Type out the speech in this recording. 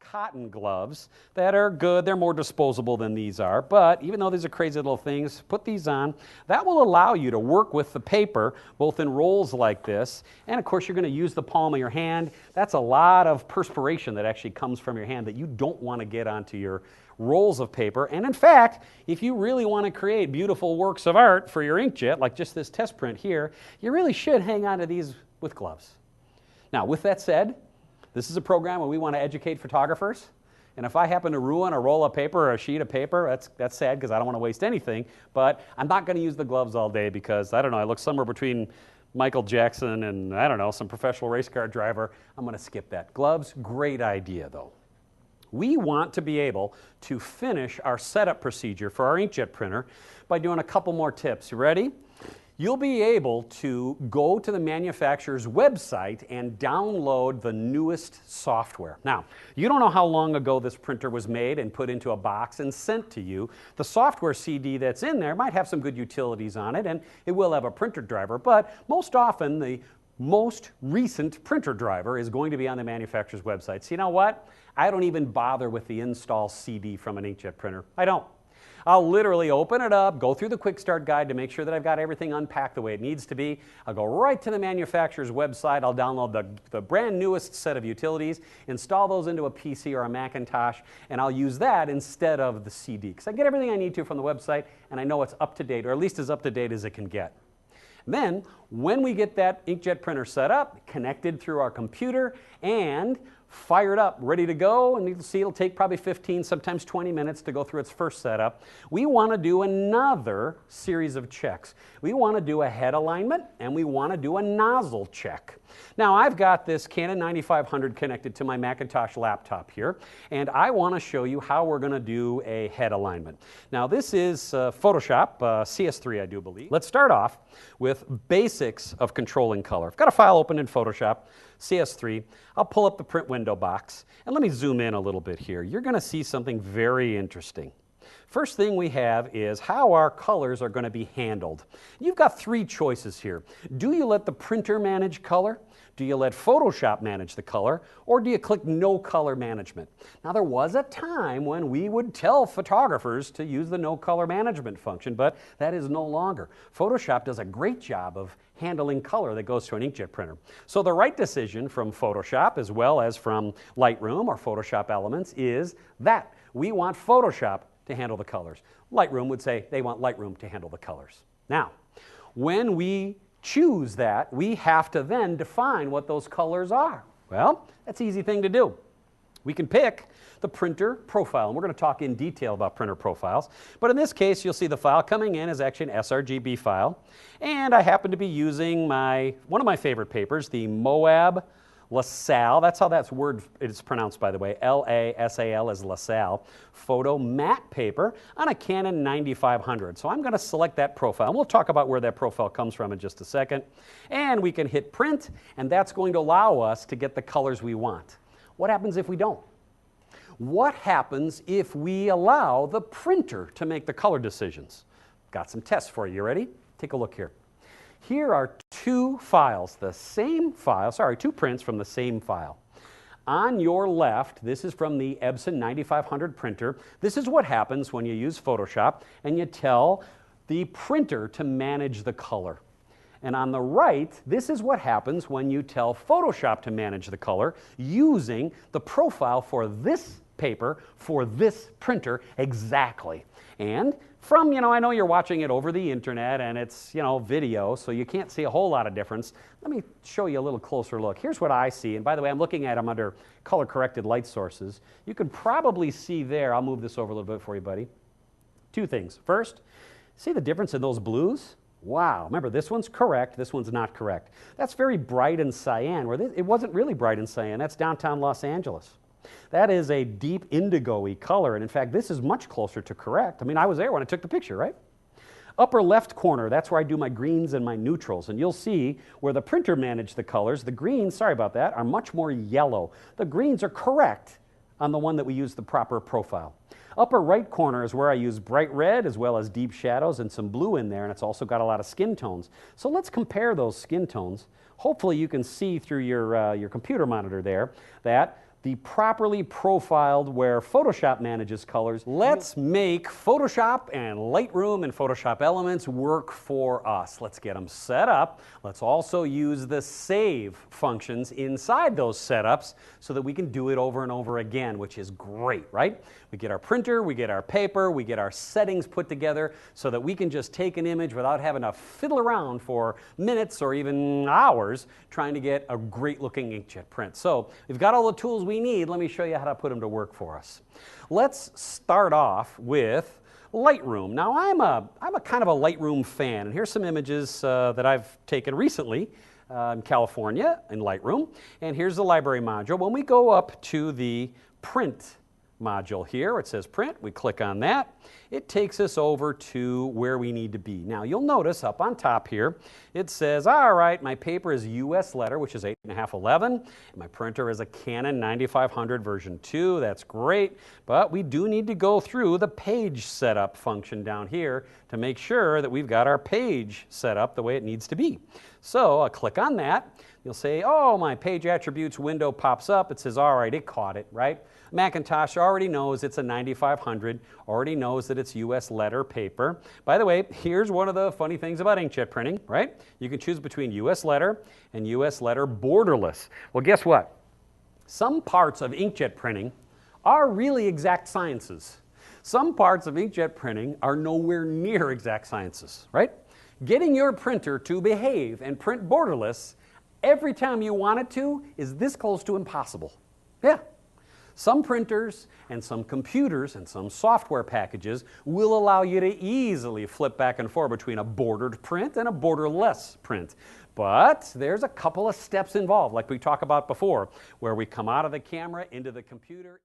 cotton gloves that are good. They're more disposable than these are, but even though these are crazy little things, put these on. That will allow you to work with the paper both in rolls like this, and of course you're going to use the palm of your hand. That's a lot of perspiration that actually comes from your hand that you don't want to get onto your rolls of paper. And in fact, if you really want to create beautiful works of art for your inkjet, like just this test print here, you really should hang on to these with gloves. Now, with that said, this is a program where we want to educate photographers, and if I happen to ruin a roll of paper or a sheet of paper, that's sad because I don't want to waste anything, but I'm not going to use the gloves all day because, I don't know, I look somewhere between Michael Jackson and, I don't know, some professional race car driver. I'm going to skip that. Gloves, great idea though. We want to be able to finish our setup procedure for our inkjet printer by doing a couple more tips. You ready? You'll be able to go to the manufacturer's website and download the newest software. Now, you don't know how long ago this printer was made and put into a box and sent to you. The software CD that's in there might have some good utilities on it, and it will have a printer driver, but most often the most recent printer driver is going to be on the manufacturer's website. So you know what? I don't even bother with the install CD from an inkjet printer. I don't. I'll literally open it up, go through the quick start guide to make sure that I've got everything unpacked the way it needs to be. I'll go right to the manufacturer's website. I'll download the brand newest set of utilities, install those into a PC or a Macintosh, and I'll use that instead of the CD. Because I get everything I need to from the website, and I know it's up to date, or at least as up to date as it can get. And then, when we get that inkjet printer set up, connected through our computer, and fired up, ready to go, and you can see it'll take probably 15, sometimes 20 minutes to go through its first setup. We want to do another series of checks. We want to do a head alignment, and we want to do a nozzle check. Now, I've got this Canon 9500 connected to my Macintosh laptop here, and I want to show you how we're going to do a head alignment. Now, this is Photoshop, CS3, I do believe. Let's start off with basics of controlling color. I've got a file open in Photoshop, CS3. I'll pull up the print window box, and let me zoom in a little bit here. You're going to see something very interesting. First thing we have is how our colors are going to be handled. You've got three choices here. Do you let the printer manage color? Do you let Photoshop manage the color? Or do you click no color management? Now, there was a time when we would tell photographers to use the no color management function, but that is no longer. Photoshop does a great job of handling color that goes to an inkjet printer. So the right decision from Photoshop as well as from Lightroom or Photoshop Elements is that we want Photoshop to handle the colors. Lightroom would say they want Lightroom to handle the colors. Now, when we choose that, we have to then define what those colors are. Well, that's an easy thing to do. We can pick the printer profile, and we're going to talk in detail about printer profiles. But in this case, you'll see the file coming in is actually an sRGB file, and I happen to be using one of my favorite papers, the Moab LaSalle. That's how that word is pronounced, by the way. LaSalle is LaSalle. Photo matte paper on a Canon 9500. So I'm going to select that profile. And we'll talk about where that profile comes from in just a second. And we can hit print, and that's going to allow us to get the colors we want. What happens if we don't? What happens if we allow the printer to make the color decisions? Got some tests for you. You ready? Take a look here. Here are two files, two prints from the same file. On your left, this is from the Epson 9500 printer. This is what happens when you use Photoshop and you tell the printer to manage the color. And on the right, this is what happens when you tell Photoshop to manage the color using the profile for this paper for this printer exactly. And from, I know you're watching it over the internet and it's, video, so you can't see a whole lot of difference. Let me show you a little closer look. Here's what I see, and by the way, I'm looking at them under color-corrected light sources. You can probably see there, I'll move this over a little bit for you, buddy. Two things. First, see the difference in those blues? Wow, remember this one's correct, this one's not correct. That's very bright and cyan, where it wasn't really bright and cyan, that's downtown Los Angeles. That is a deep indigo-y color, and in fact, this is much closer to correct. I mean, I was there when I took the picture, right? Upper left corner, that's where I do my greens and my neutrals, and you'll see where the printer managed the colors, the greens, sorry about that, are much more yellow. The greens are correct on the one that we use the proper profile. Upper right corner is where I use bright red as well as deep shadows and some blue in there, and it's also got a lot of skin tones. So let's compare those skin tones. Hopefully you can see through your computer monitor there that the properly profiled where Photoshop manages colors. Let's make Photoshop and Lightroom and Photoshop Elements work for us. Let's get them set up. Let's also use the save functions inside those setups so that we can do it over and over again, which is great, right? We get our printer, we get our paper, we get our settings put together so that we can just take an image without having to fiddle around for minutes or even hours trying to get a great looking inkjet print. So we've got all the tools we need. Let me show you how to put them to work for us. Let's start off with Lightroom. Now I'm a kind of a Lightroom fan, and here's some images that I've taken recently in California in Lightroom, and here's the library module. When we go up to the print module here, it says print, we click on that, it takes us over to where we need to be. Now you'll notice up on top here it says, all right, my paper is US letter, which is 8.5/11, my printer is a Canon 9500 version 2. That's great, but we do need to go through the page setup function down here to make sure that we've got our page set up the way it needs to be. So I'll click on that. You'll say, oh, my page attributes window pops up. It says, all right, it caught it, right? Macintosh already knows it's a 9500, already knows that it's US letter paper. By the way, here's one of the funny things about inkjet printing, right? You can choose between US letter and US letter borderless. Well, guess what? Some parts of inkjet printing are really exact sciences. Some parts of inkjet printing are nowhere near exact sciences, right? Getting your printer to behave and print borderless every time you want it to is this close to impossible. Yeah. Some printers and some computers and some software packages will allow you to easily flip back and forth between a bordered print and a borderless print. But there's a couple of steps involved, like we talked about before, where we come out of the camera into the computer.